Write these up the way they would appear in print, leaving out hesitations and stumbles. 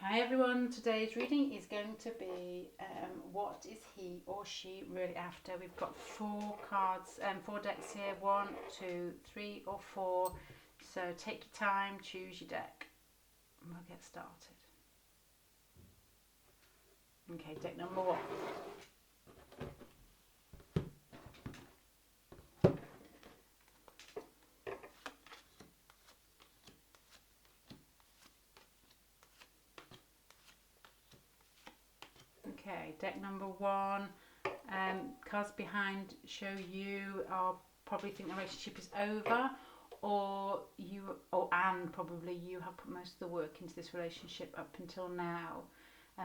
Hi everyone, today's reading is going to be what is he or she really after. We've got four cards and four decks here, 1, 2, 3 or 4. So take your time, choose your deck and we'll get started. Okay, deck number 1. Okay, deck number 1. Cards behind show you are probably think the relationship is over, and probably you have put most of the work into this relationship up until now.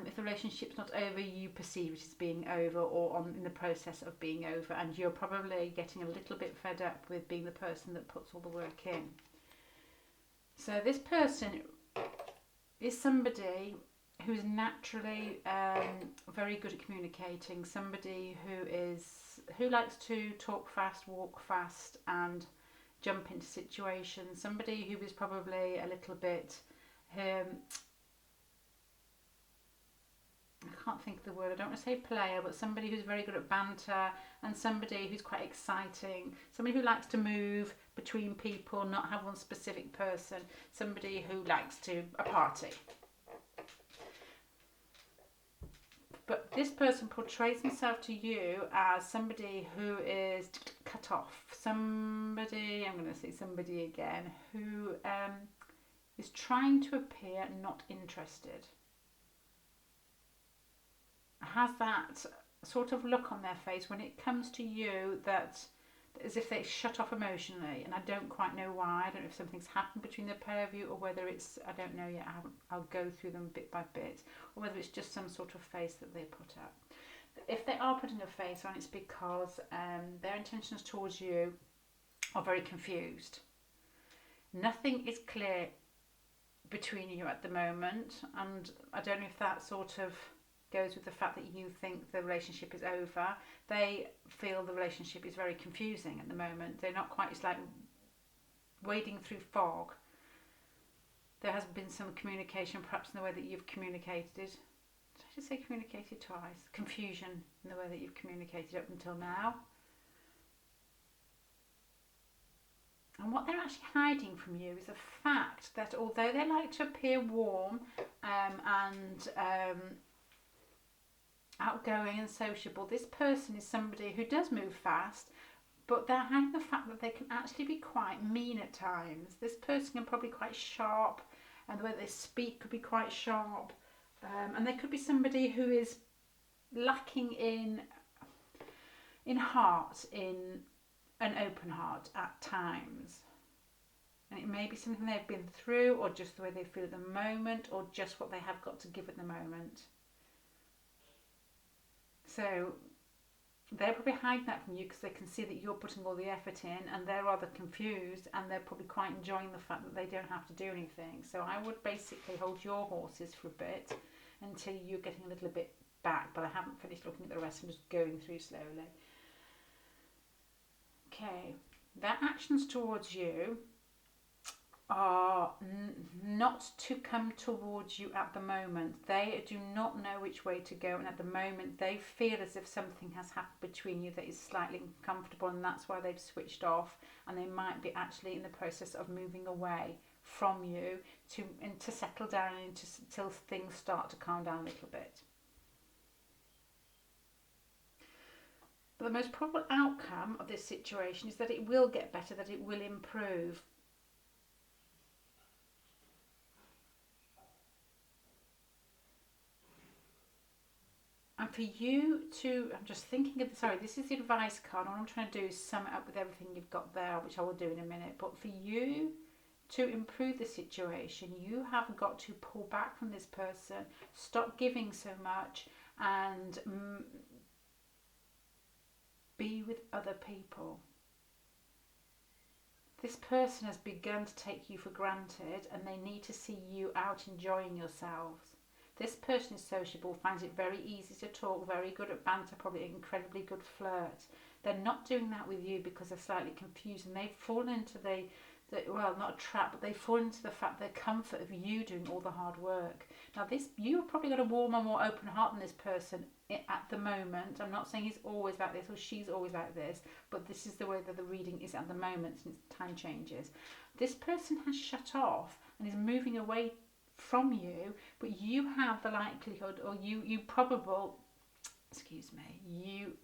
If the relationship's not over, you perceive it as being over or in the process of being over, and you're probably getting a little bit fed up with being the person that puts all the work in. So this person is somebody who's naturally very good at communicating, somebody who likes to talk fast, walk fast and jump into situations, somebody who is probably a little bit I can't think of the word, I don't want to say player, but somebody who's very good at banter, and somebody who's quite exciting, somebody who likes to move between people, not have one specific person, somebody who likes a party. But this person portrays himself to you as somebody who is cut off. Somebody, I'm going to say somebody again, who is trying to appear not interested. Has that sort of look on their face when it comes to you that as if they shut off emotionally, and I don't quite know why. I don't know if something's happened between the pair of you, or whether it's, I don't know yet, I'll go through them bit by bit, or whether it's just some sort of face that they put up. If they are putting a face on, it's because their intentions towards you are very confused. Nothing is clear between you at the moment, and I don't know if that sort of goes with the fact that you think the relationship is over. They feel the relationship is very confusing at the moment. They're not quite, it's like wading through fog. There has been some communication, perhaps in the way that you've communicated. Did I just say communicated twice? Confusion in the way that you've communicated up until now. And what they're actually hiding from you is the fact that although they like to appear warm and outgoing and sociable, this person is somebody who does move fast, but they're hiding the fact that they can actually be quite mean at times. This person can probably be quite sharp, and the way they speak could be quite sharp, and they could be somebody who is lacking in heart, in an open heart at times. And it may be something they've been through, or just the way they feel at the moment, or just what they have got to give at the moment. So they're probably hiding that from you because they can see that you're putting all the effort in, and they're rather confused, and they're probably quite enjoying the fact that they don't have to do anything. So I would basically hold your horses for a bit until you're getting a little bit back, but I haven't finished looking at the rest. I'm just going through slowly. Okay, their actions towards you are not to come towards you at the moment. They do not know which way to go, and at the moment they feel as if something has happened between you that is slightly uncomfortable, and that's why they've switched off, and they might be actually in the process of moving away from you to settle down until things start to calm down a little bit. But the most probable outcome of this situation is that it will get better, that it will improve. And for you to, I'm just thinking of, sorry, this is the advice card. What I'm trying to do is sum it up with everything you've got there, which I will do in a minute. But for you to improve the situation, you have got to pull back from this person, stop giving so much, and be with other people. This person has begun to take you for granted, and they need to see you out enjoying yourselves. This person is sociable, finds it very easy to talk, very good at banter, probably incredibly good flirt. They're not doing that with you because they're slightly confused, and they've fallen into the well, not a trap, but they fall into the fact, the comfort of you doing all the hard work. Now, you've probably got a warmer, more open heart than this person at the moment. I'm not saying he's always like this or she's always like this, but this is the way that the reading is at the moment since time changes. This person has shut off and is moving away from you, but you have the likelihood, or you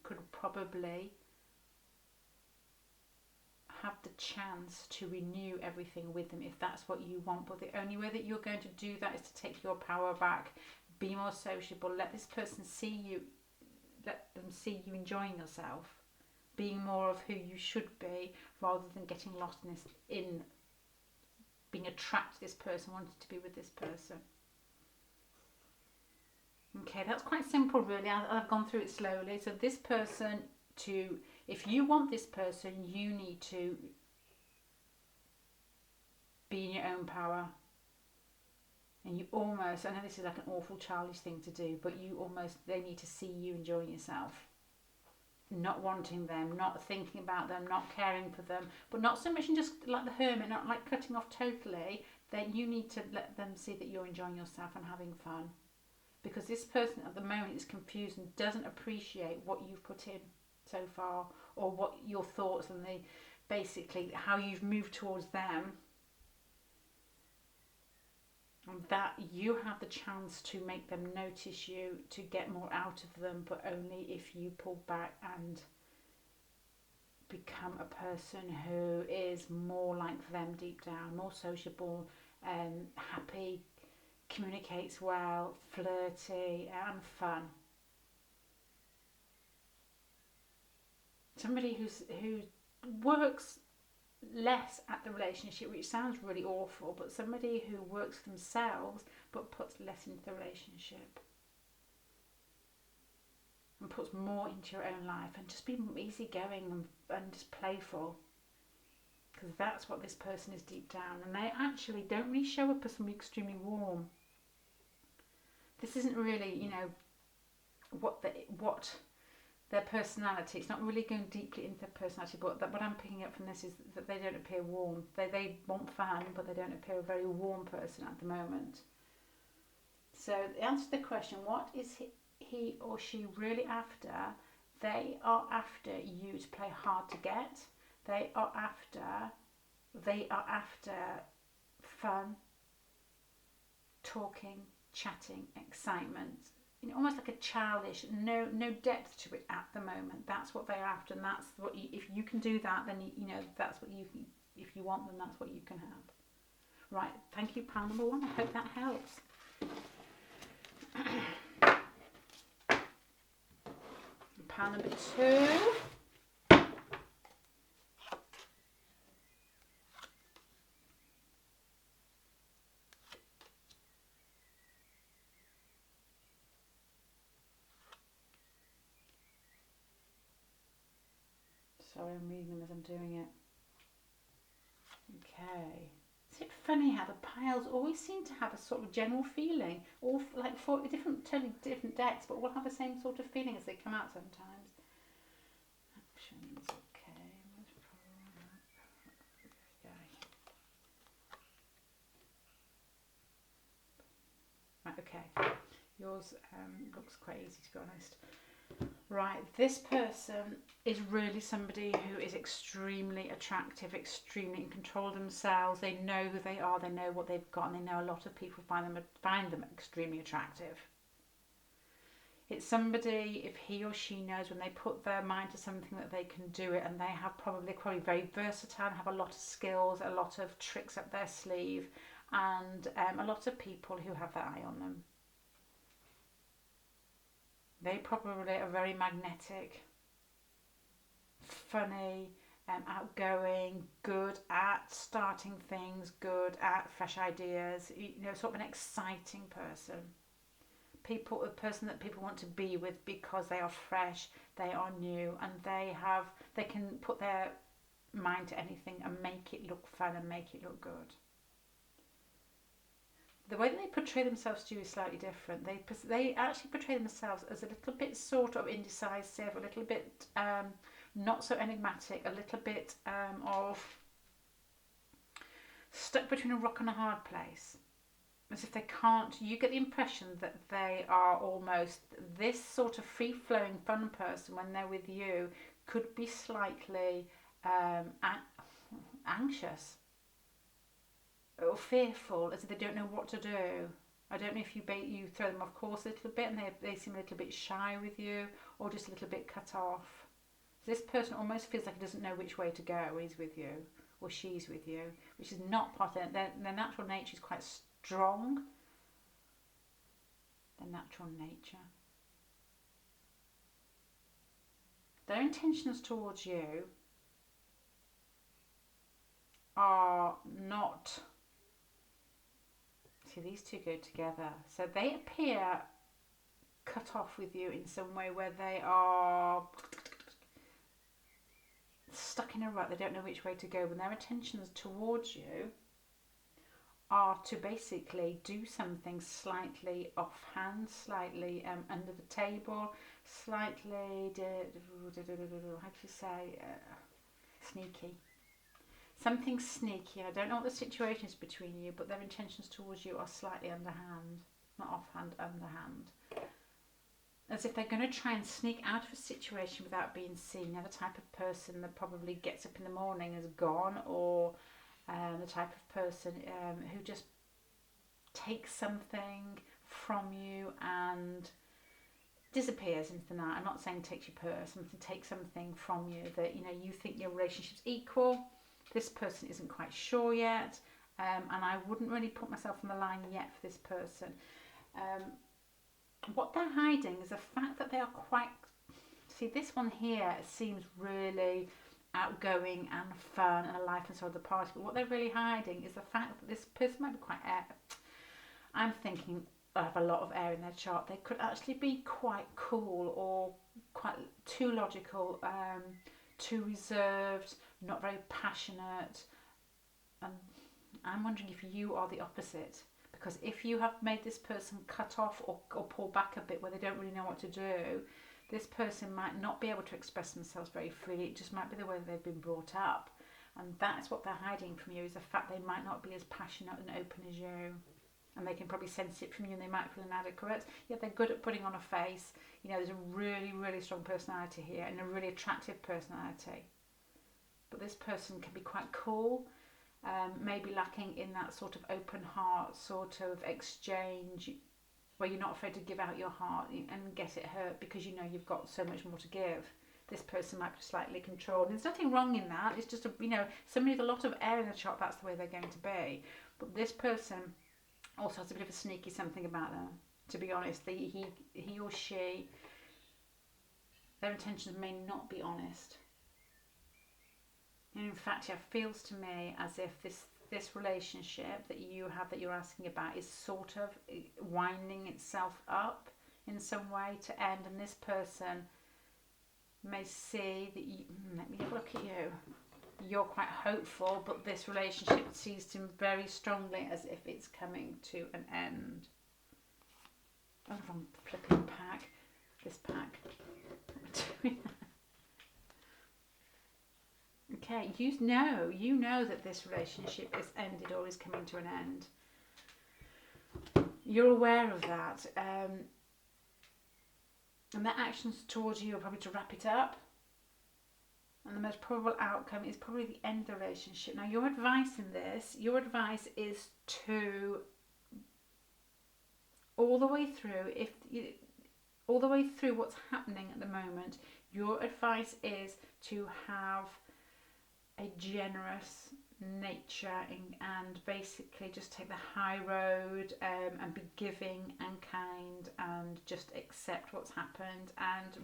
could probably have the chance to renew everything with them if that's what you want. But the only way that you're going to do that is to take your power back, be more sociable, let this person see you, let them see you enjoying yourself, being more of who you should be, rather than getting lost in being attracted to this person, wanting to be with this person. Okay, that's quite simple really. I've gone through it slowly. So this person, if you want this person, you need to be in your own power. And you almost, I know this is like an awful childish thing to do, but they need to see you enjoying yourself. Not wanting them, not thinking about them, not caring for them, but not so much in just like the hermit, not like cutting off totally. Then you need to let them see that you're enjoying yourself and having fun. Because this person at the moment is confused and doesn't appreciate what you've put in so far, or what your thoughts and basically how you've moved towards them. And that you have the chance to make them notice you, to get more out of them, but only if you pull back and become a person who is more like them deep down, more sociable, happy, communicates well, flirty and fun. Somebody who works less at the relationship, which sounds really awful, but somebody who works for themselves but puts less into the relationship and puts more into your own life, and just be easygoing and just playful, because that's what this person is deep down. And they actually don't really show up as somebody extremely warm. This isn't really, what their personality. It's not really going deeply into their personality, but what I'm picking up from this is that they don't appear warm. They want fun, but they don't appear a very warm person at the moment. So the answer to the question, what is he or she really after? They are after you to play hard to get. They are after fun, talking, chatting, excitement. Almost like a childish, no depth to it at the moment. That's what they're after, and that's what if you can do that, then that's what you can. If you want them, that's what you can have. Right, thank you, pile number 1. I hope that helps. Pile number 2. Sorry, I'm reading them as I'm doing it. Okay. Is it funny how the piles always seem to have a sort of general feeling, all like 4 totally different decks, but all have the same sort of feeling as they come out sometimes. Actions, okay. Right, okay. Yours looks quite easy, to be honest. Right, this person is really somebody who is extremely attractive, extremely in control of themselves. They know who they are, they know what they've got, and they know a lot of people find them extremely attractive. It's somebody, if he or she knows when they put their mind to something, that they can do it, and they have probably very versatile, have a lot of skills, a lot of tricks up their sleeve, and a lot of people who have their eye on them. They probably are very magnetic, funny, outgoing, good at starting things, good at fresh ideas, sort of an exciting person. A person that people want to be with because they are fresh, they are new, and they can put their mind to anything and make it look fun and make it look good. The way that they portray themselves to you is slightly different. They actually portray themselves as a little bit sort of indecisive, a little bit not so enigmatic, a little bit of stuck between a rock and a hard place. As if they can't, you get the impression that they are almost this sort of free-flowing fun person when they're with you could be slightly anxious or fearful, as if they don't know what to do. I don't know if you throw them off course a little bit and they seem a little bit shy with you, or just a little bit cut off. So this person almost feels like he doesn't know which way to go when he's with you or she's with you, which is not part of their natural nature is quite strong. Their natural nature. Their intentions towards you are not. See, these two go together. So they appear cut off with you in some way, where they are stuck in a rut. They don't know which way to go. When their intentions towards you are to basically do something slightly offhand, slightly under the table, slightly, how do you say, sneaky. Something sneaky. I don't know what the situation is between you, but their intentions towards you are slightly underhand. Not offhand, underhand. As if they're going to try and sneak out of a situation without being seen. They're the type of person that probably gets up in the morning and is gone, or the type of person who just takes something from you and disappears into the night. I'm not saying takes your purse, something takes something from you that you think your relationship's equal. This person isn't quite sure yet, and I wouldn't really put myself on the line yet for this person. What they're hiding is the fact that they are quite. See, this one here seems really outgoing and fun and a life and soul of the party, but what they're really hiding is the fact that this person might be quite I'm thinking of a lot of air in their chart. They could actually be quite cool, or quite too logical, too reserved, not very passionate. And I'm wondering if you are the opposite, because if you have made this person cut off or pull back a bit where they don't really know what to do, this person might not be able to express themselves very freely. It just might be the way that they've been brought up, and that's what they're hiding from you, is the fact they might not be as passionate and open as you, and they can probably sense it from you, and they might feel inadequate. Yet they're good at putting on a face. There's a really, really strong personality here, and a really attractive personality, but this person can be quite cool, maybe lacking in that sort of open heart sort of exchange, where you're not afraid to give out your heart and get it hurt because you've got so much more to give. This person might be slightly controlled. There's nothing wrong in that. It's just somebody with a lot of air in the chart, that's the way they're going to be. But this person also has a bit of a sneaky something about them, to be honest. He or she, their intentions may not be honest. And in fact, it feels to me as if this relationship that you have, that you're asking about, is sort of winding itself up in some way to end, and this person may see that let me have a look at you. You're quite hopeful, but this relationship sees them very strongly as if it's coming to an end. Oh, wrong flipping pack. This pack. Okay, you know that this relationship is ended or is coming to an end. You're aware of that, and their actions towards you are probably to wrap it up. And the most probable outcome is probably the end of the relationship. Now, your advice is to all the way through what's happening at the moment. Your advice is to have a generous nature and basically just take the high road, and be giving and kind and just accept what's happened and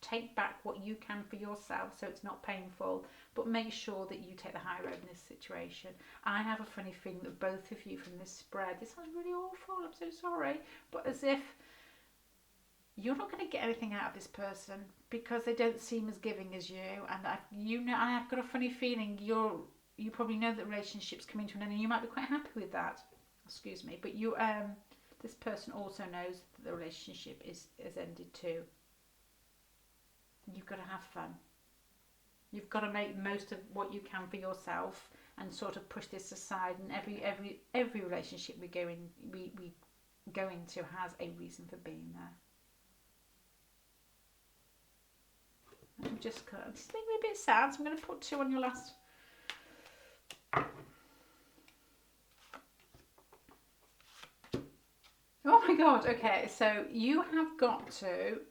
take back what you can for yourself, so it's not painful, but make sure that you take the high road in this situation. I have a funny feeling that both of you from this spread, this sounds really awful, I'm so sorry, but as if you're not going to get anything out of this person because they don't seem as giving as you, and I've got a funny feeling you probably know that the relationship's coming to an end, and you might be quite happy with that. Excuse me, but this person also knows that the relationship has ended too. You've got to have fun. You've got to make most of what you can for yourself, and sort of push this aside. And every relationship we go into has a reason for being there. I'm just making me a bit sad, so I'm going to put 2 on your last. Oh my god, okay, so you have got to,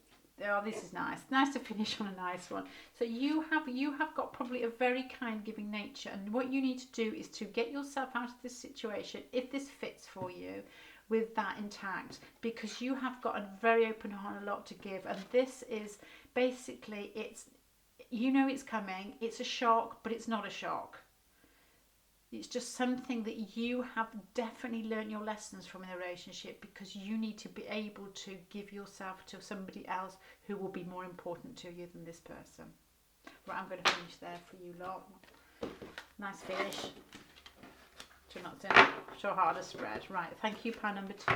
oh, this is nice to finish on a nice one. So you have got probably a very kind, giving nature, and what you need to do is to get yourself out of this situation, if this fits for you, with that intact, because you have got a very open heart, a lot to give, and this is basically, it's, you know, it's coming, it's a shock, but it's not a shock. It's just something that you have definitely learned your lessons from in a relationship, because you need to be able to give yourself to somebody else who will be more important to you than this person. Right, I'm going to finish there for you lot. Nice finish. To not so hard a spread. Right, thank you, pile number 2.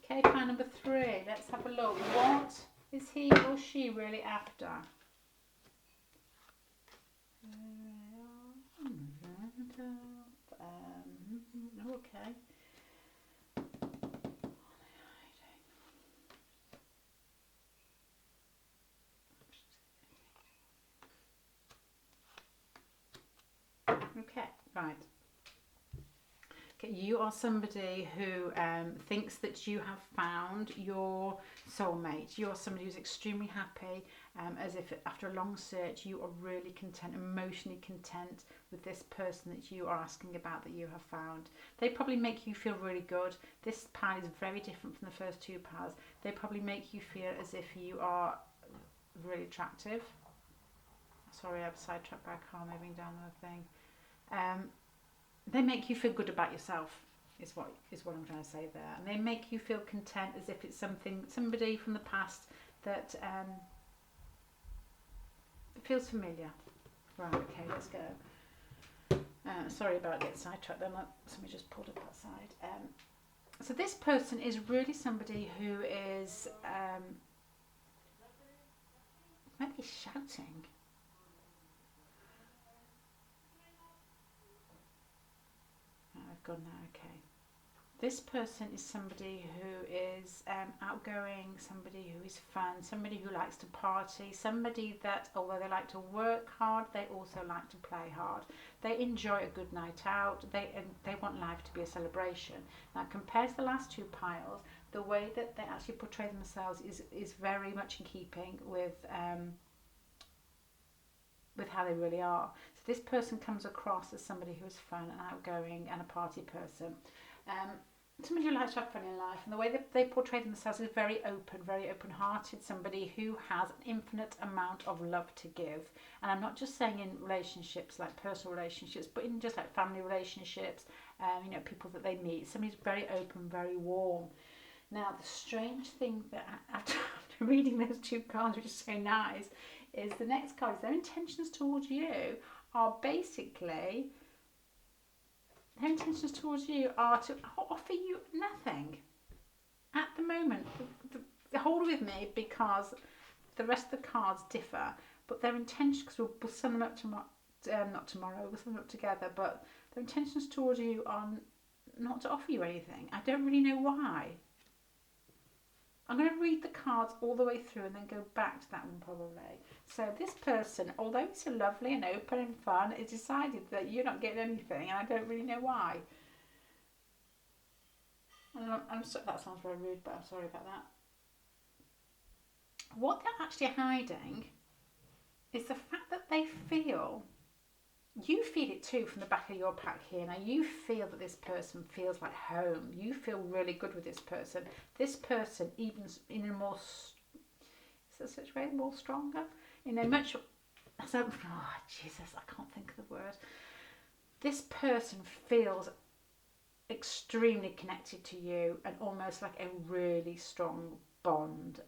Okay, pile number 3. Let's have a look. What is he or she really after? Okay. Okay, right. Okay, you are somebody who thinks that you have found your soulmate. You're somebody who's extremely happy, as if after a long search you are really content, emotionally content with this person that you are asking about, that you have found. They probably make you feel really good. This pile is very different from the first 2 piles. They probably make you feel as if you are really attractive. Sorry, I've sidetracked by a car moving down the thing. They make you feel good about yourself, is what I'm trying to say there, and they make you feel content, as if it's somebody from the past that feels familiar. Right, okay, let's go. Sorry about getting sidetracked then. Somebody just pulled up that side. So this person is really somebody who is maybe shouting. I've gone now, okay. This person is somebody who is outgoing, somebody who is fun, somebody who likes to party, somebody that, although they like to work hard, they also like to play hard. They enjoy a good night out. They want life to be a celebration. Now, compared to the last 2 piles, the way that they actually portray themselves is very much in keeping with how they really are. So this person comes across as somebody who is fun and outgoing and a party person. Somebody who likes to have fun in life, and the way that they portray themselves is very open-hearted, somebody who has an infinite amount of love to give. And I'm not just saying in relationships, like personal relationships, but in just like family relationships, you know, people that they meet. Somebody's very open, very warm. Now, the strange thing that after reading those 2 cards, which is so nice, is the next card. Their intentions towards you are basically, their intentions towards you are to offer you nothing at the moment. Hold with me, because the rest of the cards differ, but their intentions, because we'll sum them up tomorrow, not tomorrow, we'll sum them up together, but their intentions towards you are not to offer you anything. I don't really know why. I'm going to read the cards all the way through and then go back to that one probably. So this person, although it's so lovely and open and fun, has decided that you're not getting anything, and I don't really know why. I'm sorry, that sounds very rude, but I'm sorry about that. What they're actually hiding is the fact that they feel, you feel it too from the back of your pack here. Now you feel that this person feels like home. You feel really good with this person. This person, even in a more, is there such a way, more stronger? In a much, oh Jesus, I can't think of the word. This person feels extremely connected to you, and almost like a really strong bond.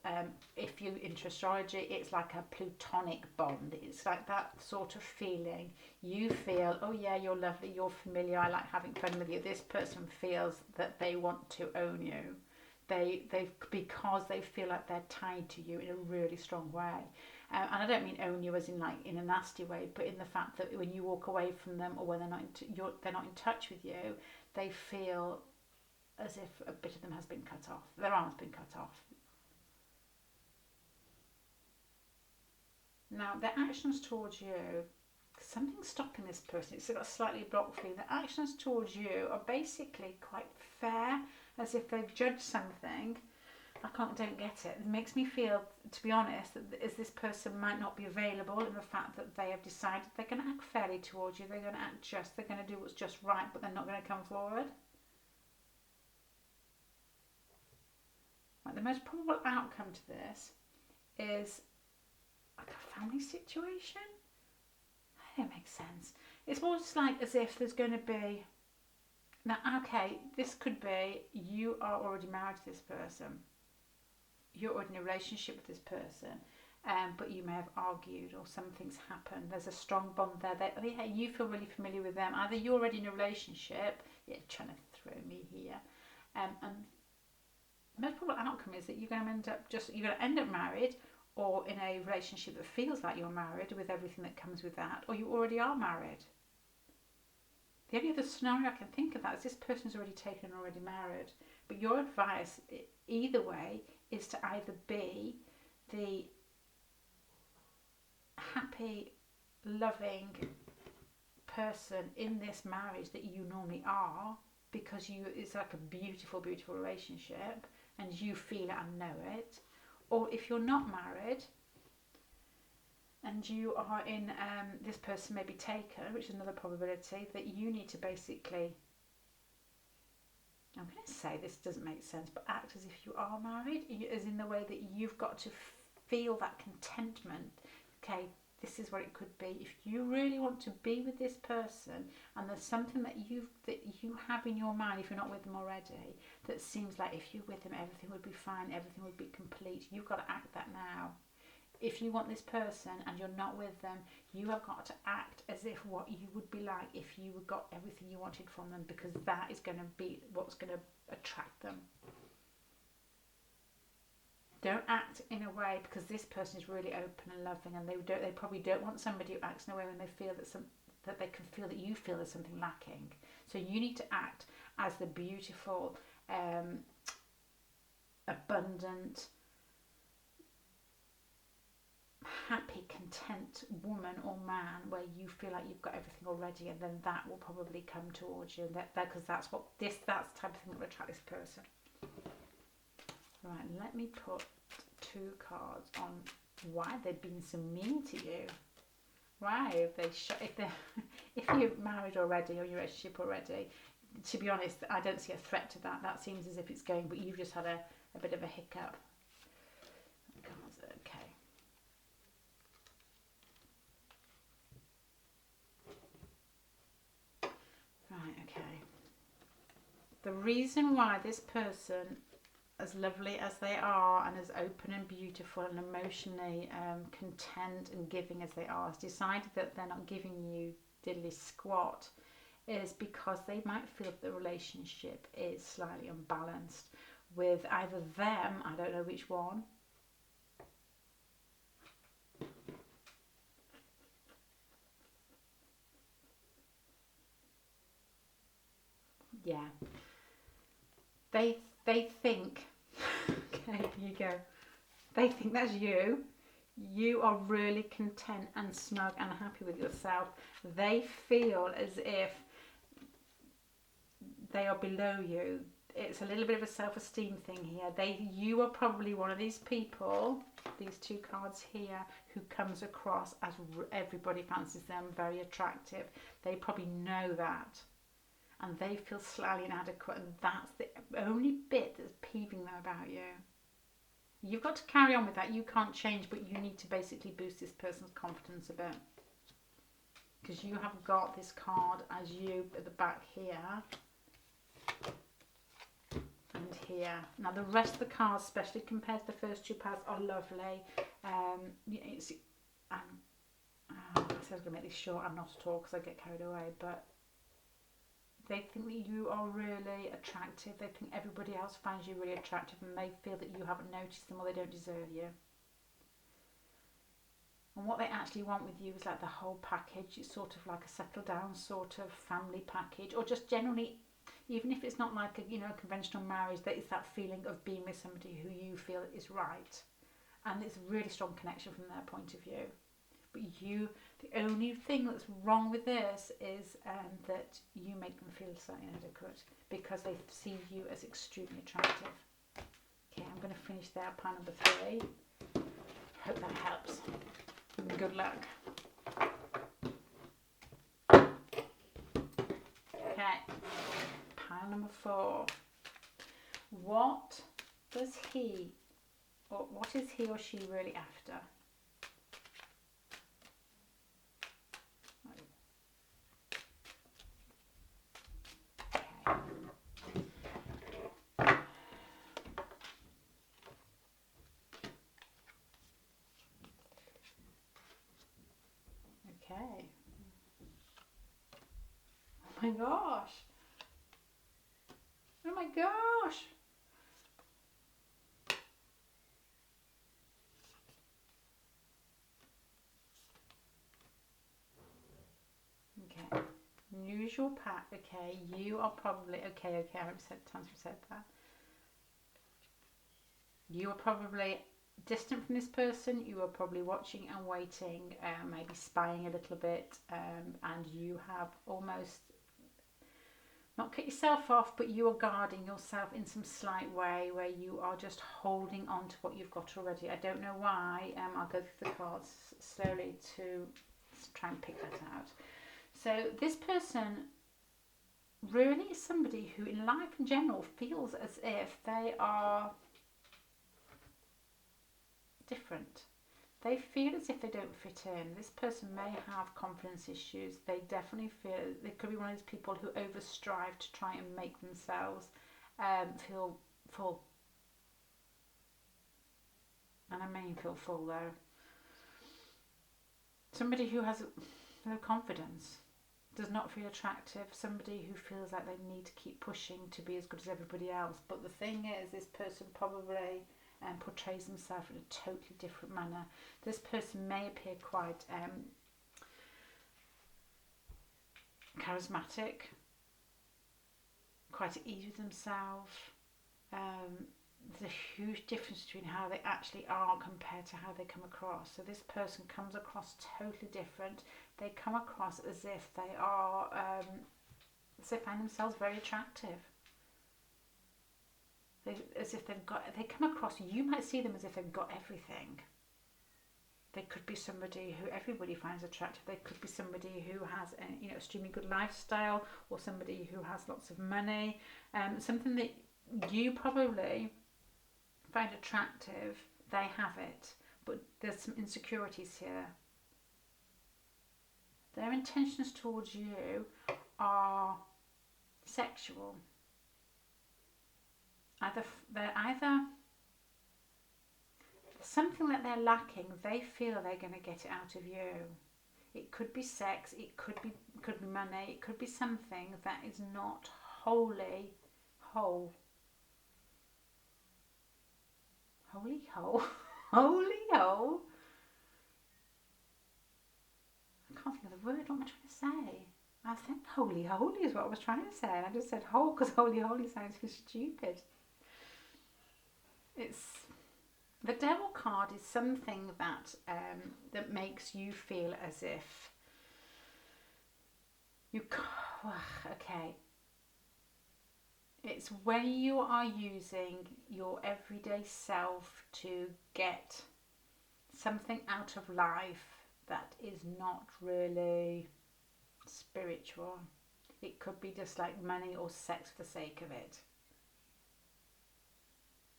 If you're into astrology, it's like a plutonic bond. It's like that sort of feeling. You feel, oh yeah, you're lovely, you're familiar, I like having fun with you. This person feels that they want to own you. because they feel like they're tied to you in a really strong way. And I don't mean own you as in like in a nasty way, but in the fact that when you walk away from them, or when they're not in touch with you, they feel as if a bit of them has been cut off. Their arm's been cut off. Now, their actions towards you, something's stopping this person. It's got a slightly blocked feeling. The actions towards you are basically quite fair, as if they've judged something. Don't get it. It makes me feel, to be honest, that this person might not be available, in the fact that they have decided they're going to act fairly towards you. They're going to act just. They're going to do what's just right, but they're not going to come forward. Right, the most probable outcome to this is like a family situation. That makes sense. It's more just like as if there's going to be... Now, okay, this could be you are already married to this person. You're already in a relationship with this person, but you may have argued or something's happened. There's a strong bond there. You feel really familiar with them. Either you're already in a relationship, you're trying to throw me here, and the most probable outcome is that you're going to end up married, or in a relationship that feels like you're married with everything that comes with that, or you already are married. The only other scenario I can think of that is this person's already taken and already married. But your advice, either way, is to either be the happy, loving person in this marriage that you normally are, because it's like a beautiful, beautiful relationship and you feel it and know it. Or if you're not married and you are in, this person may be taken, which is another probability, that you need to basically, I'm going to say this doesn't make sense, but act as if you are married, as in the way that you've got to feel that contentment. Okay, this is what it could be. If you really want to be with this person, and there's something that you have in your mind, if you're not with them already, that seems like if you're with them, everything would be fine, everything would be complete. You've got to act that now. If you want this person and you're not with them, you have got to act as if what you would be like if you got everything you wanted from them, because that is going to be what's going to attract them. Don't act in a way, because this person is really open and loving, and they probably don't want somebody who acts in a way when they feel that they can feel that you feel there's something lacking. So you need to act as the beautiful, abundant, happy, content woman or man, where you feel like you've got everything already, and then that will probably come towards you, because that's the type of thing that will attract this person. Right, let me put 2 cards on why they've been so mean to you. Why if you're married already, or in your relationship already, to be honest, I don't see a threat to that. That seems as if it's going, but you've just had a bit of a hiccup. Okay. Right, okay. The reason why this person, as lovely as they are and as open and beautiful and emotionally content and giving as they are, has decided that they're not giving you diddly squat, is because they might feel that the relationship is slightly unbalanced with either them, I don't know which one, yeah, they think okay, here you go, they think that's you are really content and snug and happy with yourself. They feel as if they are below you. It's a little bit of a self-esteem thing here. You are probably one of these people, these 2 cards here, who comes across as everybody fancies them, very attractive. They probably know that, and they feel slightly inadequate, and that's the only bit that's peeving them about you. You've got to carry on with that. You can't change, but you need to basically boost this person's confidence a bit, because you have got this card as you at the back here and here. Now the rest of the cards, especially compared to the first 2 cards, are lovely. I said I was going to make this short. I'm not at all, because I get carried away, but they think that you are really attractive. They think everybody else finds you really attractive, and they feel that you haven't noticed them or they don't deserve you. And what they actually want with you is like the whole package. It's sort of like a settle down sort of family package, or just generally, even if it's not like a conventional marriage, that it's that feeling of being with somebody who you feel is right, and it's a really strong connection from their point of view. But the only thing that's wrong with this is that you make them feel so inadequate because they see you as extremely attractive. Okay, I'm going to finish there, pile number 3. Hope that helps. Good luck. Okay, pile number 4. What is he or she really after? Okay. Oh my gosh. Oh my gosh. Okay. Unusual pack. Okay. You are probably okay. I haven't said times we've said that. You are probably distant from this person. You are probably watching and waiting, maybe spying a little bit, and you have almost not cut yourself off, but you are guarding yourself in some slight way where you are just holding on to what you've got already. I don't know why. I'll go through the cards slowly to try and pick that out. So this person really is somebody who in life in general feels as if they are different. They feel as if they don't fit in. This person may have confidence issues. They definitely feel, they could be one of those people who overstrive to try and make themselves feel full. And I mean feel full though. Somebody who has no confidence, does not feel attractive, somebody who feels like they need to keep pushing to be as good as everybody else. But the thing is, this person probably portrays themselves in a totally different manner. This person may appear quite charismatic, quite at ease with themselves. There's a huge difference between how they actually are compared to how they come across. So this person comes across totally different. They come across as if they are, as they find themselves very attractive. As if they come across, you might see them as if they've got everything. They could be somebody who everybody finds attractive. They could be somebody who has an extremely good lifestyle, or somebody who has lots of money. Something that you probably find attractive, they have it, but there's some insecurities here. Their intentions towards you are sexual. They're either something that they're lacking, they feel they're going to get it out of you. It could be sex, it could be money, it could be something that is not wholly whole. Holy hole. Holy hole. I can't think of the word. What am I trying to say? I think holy holy is what I was trying to say. I just said whole because holy holy sounds so stupid. It's the devil card is something that that makes you feel as if you okay. It's when you are using your everyday self to get something out of life that is not really spiritual. It could be just like money or sex for the sake of it.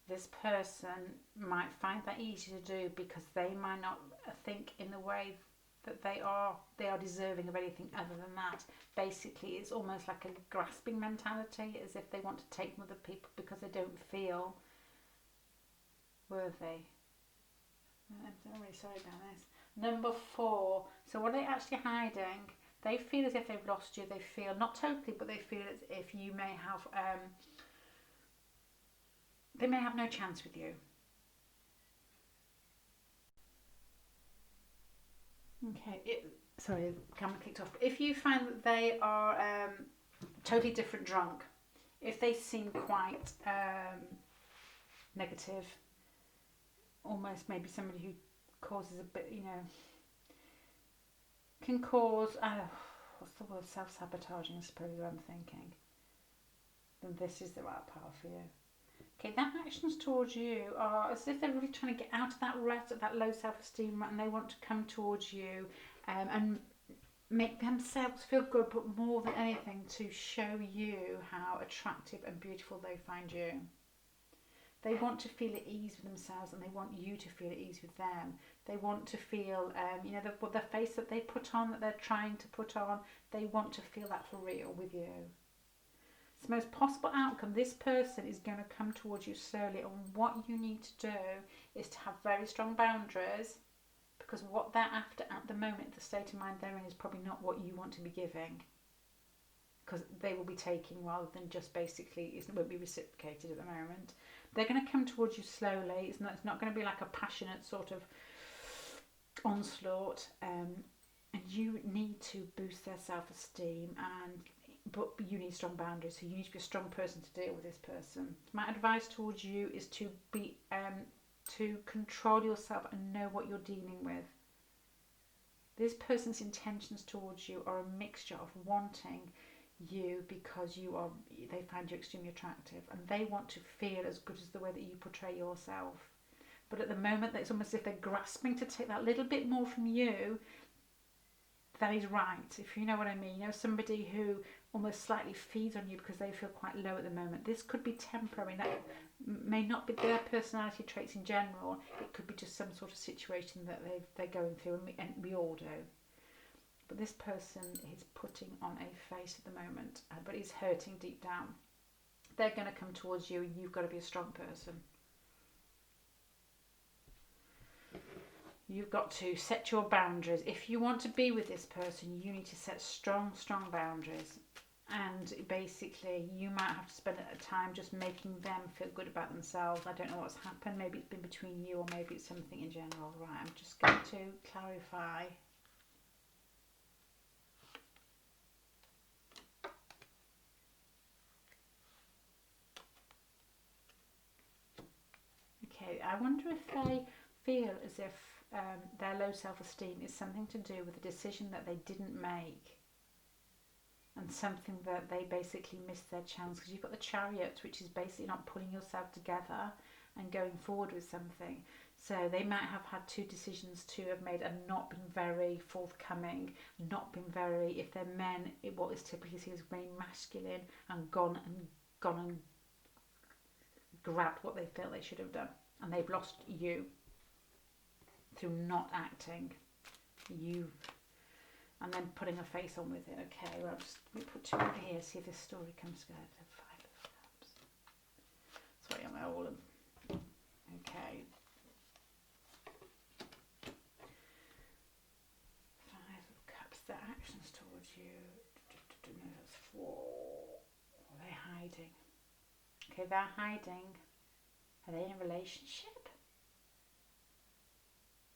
This person might find that easy to do because they might not think in the way that they are deserving of anything other than that. Basically, it's almost like a grasping mentality, as if they want to take from other people because they don't feel worthy. I'm really sorry about this. Number 4. So what are they actually hiding? They feel as if they've lost you. They feel, not totally, but they feel as if you may have, they may have no chance with you. Okay, sorry, the camera clicked off. If you find that they are totally different drunk, if they seem quite negative, almost maybe somebody who causes a bit, can cause, what's the word, self-sabotaging, I suppose I'm thinking, then this is the right path for you. Okay, their actions towards you are as if they're really trying to get out of that rut, of that low self-esteem rut, and they want to come towards you and make themselves feel good, but more than anything to show you how attractive and beautiful they find you. They want to feel at ease with themselves, and they want you to feel at ease with them. They want to feel, the face that they put on, that they're trying to put on, they want to feel that for real with you. It's the most possible outcome. This person is going to come towards you slowly, and what you need to do is to have very strong boundaries, because what they're after at the moment, the state of mind they're in, is probably not what you want to be giving, because they will be taking rather than just basically, it won't be reciprocated at the moment. They're going to come towards you slowly. It's not going to be like a passionate sort of onslaught, and you need to boost their self-esteem, but you need strong boundaries, so you need to be a strong person to deal with this person. My advice towards you is to be to control yourself and know what you're dealing with. This person's intentions towards you are a mixture of wanting you because they find you extremely attractive, and they want to feel as good as the way that you portray yourself. But at the moment, it's almost as if they're grasping to take that little bit more from you that is right, if you know what I mean. Somebody who almost slightly feeds on you because they feel quite low at the moment. This could be temporary. That may not be their personality traits in general. It could be just some sort of situation that they're going through, and we all do. But this person is putting on a face at the moment, but is hurting deep down. They're going to come towards you, and you've got to be a strong person. You've got to set your boundaries. If you want to be with this person, you need to set strong boundaries. And basically, you might have to spend a time just making them feel good about themselves. I don't know what's happened. Maybe it's been between you, or maybe it's something in general. Right, I'm just going to clarify. Okay, I wonder if they feel as if their low self-esteem is something to do with a decision that they didn't make, and something that they basically missed their chance, because you've got the Chariot, which is basically not pulling yourself together and going forward with something. So they might have had two decisions to have made and not been very forthcoming, not been very, if they're men, what is typically seen as very masculine, and gone and grabbed what they felt they should have done, and they've lost you through not acting. And then putting a face on with it. Okay, well, let me put two over here, see if this story comes together. Five of Cups. Sorry, I'm all of. Okay. Five of Cups. Their actions towards you. No, that's four. Are they hiding? Okay, they're hiding. Are they in a relationship?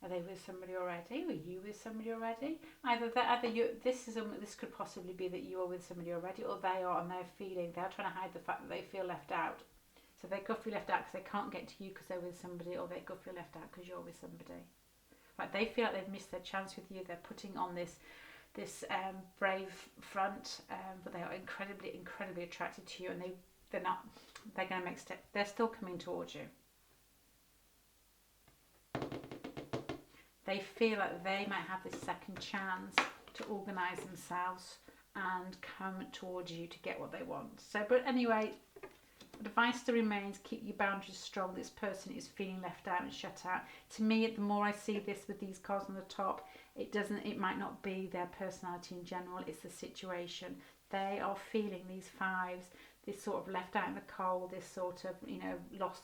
Are they with somebody already? Were you with somebody already? Either you. This could possibly be that you are with somebody already, or they are, and they're trying to hide the fact that they feel left out. So they could feel left out because they can't get to you because they're with somebody, or they could feel left out because you're with somebody. Right? They feel like they've missed their chance with you. They're putting on this brave front, but they are incredibly attracted to you, and they're not. They're going to make steps. They're still coming towards you. They feel like they might have this second chance to organise themselves and come towards you to get what they want. So, but anyway, advice still remains: keep your boundaries strong. This person is feeling left out and shut out. To me, the more I see this with these cards on the top, it might not be their personality in general, it's the situation. They are feeling, these fives, this sort of left out in the cold, this sort of, you know,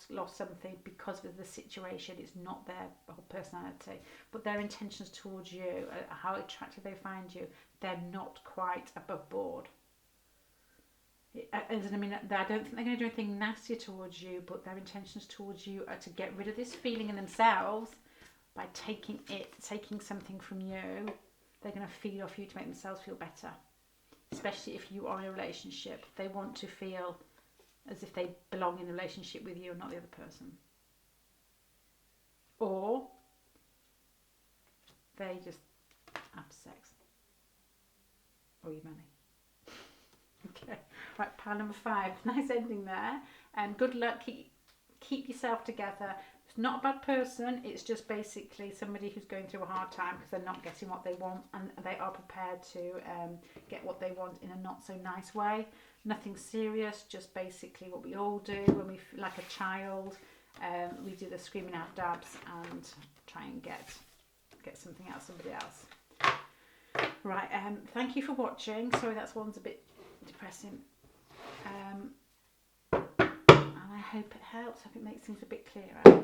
lost something because of the situation. It's not their whole personality, but their intentions towards you, how attractive they find you, they're not quite above board. I mean, I don't think they're going to do anything nasty towards you, but their intentions towards you are to get rid of this feeling in themselves by taking something from you. They're going to feed off you to make themselves feel better. Especially if you are in a relationship, they want to feel as if they belong in a relationship with you and not the other person. Or they just have sex or your money. Okay, right, pile number 5. Nice ending there. And good luck. Keep yourself together. It's not a bad person. It's just basically somebody who's going through a hard time because they're not getting what they want, and they are prepared to get what they want in a not so nice way. Nothing serious. Just basically what we all do when we feel like a child. We do the screaming out dabs and try and get something out of somebody else. Right. Thank you for watching. Sorry, that one's a bit depressing. And I hope it helps. I hope it makes things a bit clearer.